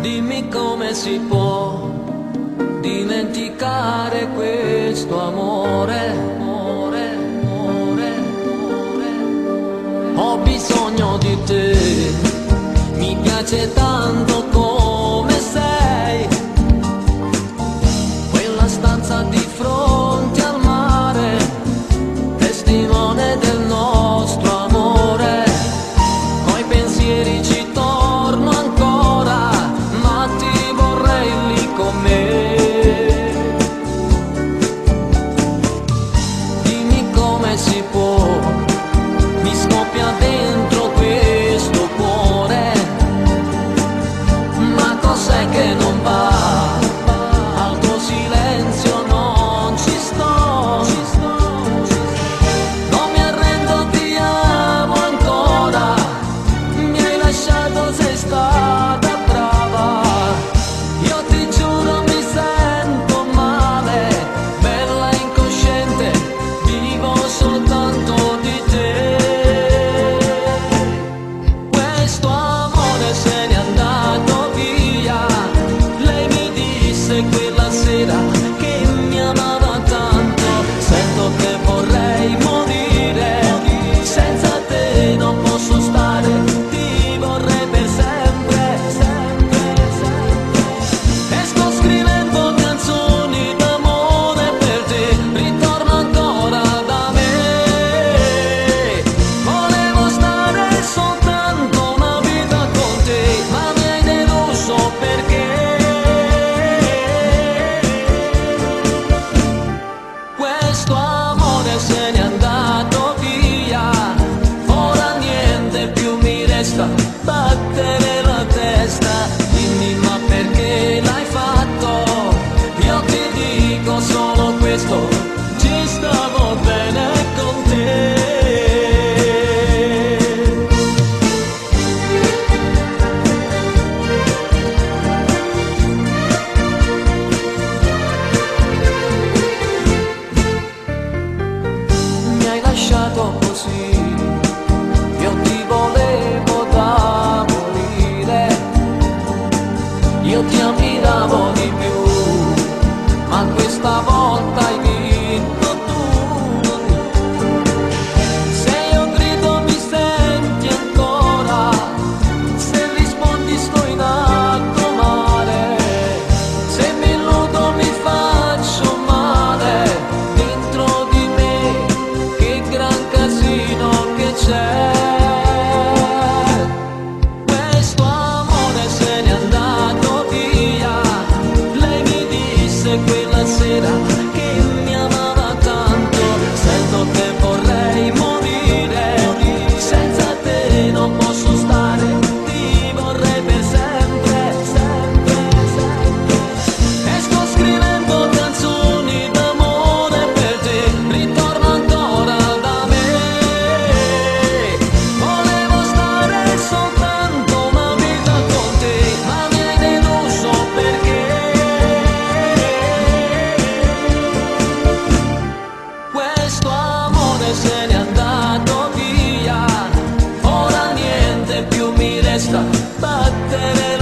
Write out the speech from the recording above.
Dimmi come si può dimenticare questo amore. Ho bisogno di te, mi piace tanto come sei. Quella stanza di fronte al mare, testimone del nostro amore. Coi pensieri ci torno ancora, ma ti vorrei lì con me. Dimmi come si può, mi scoppia dentro questo cuore. Ma cos'è che non va? Al tuo silenzio non ci sto. Non mi arrendo, ti amo ancora. Mi hai lasciato, sei stata brava. Io ti giuro mi sento male, bella incosciente, vivo soltanto di te. Questo amore se n'è andato via. Lei mi disse quella sera che mi amava tanto. Sento che vorrei morire, senza te non posso stare, ti vorrei per sempre, sempre, sempre. E sto scrivendo canzoni d'amore per te, ritorno ancora da me. Volevo stare soltanto una vita con te, ma mi hai deluso perché questo amore se n'è andato via. Ora niente più mi resta, battere la testa. Dimmi ma perché l'hai fatto? Io ti dico solo questo, ci stavo bene con te. Mi hai lasciato così, io ti volevo da morire. Io ti ammiravo di più, ma questa volta hai vinto tu. Se io grido mi senti ancora, se rispondi sto in alto mare. Se mi illudo mi faccio male, dentro di me che gran casino che c'è. Questo amore se n'è andato via. Lei mi disse quella sera che mi amava tanto. Sento che vorrei morire, senza te non posso stare, ti vorrei per sempre, sempre, sempre. E sto scrivendo canzoni d'amore per te, ritorno ancora da me. Volevo stare soltanto una vita con te, ma mi hai deluso perché questo amore se n'è andato via. Ora niente più mi resta, battere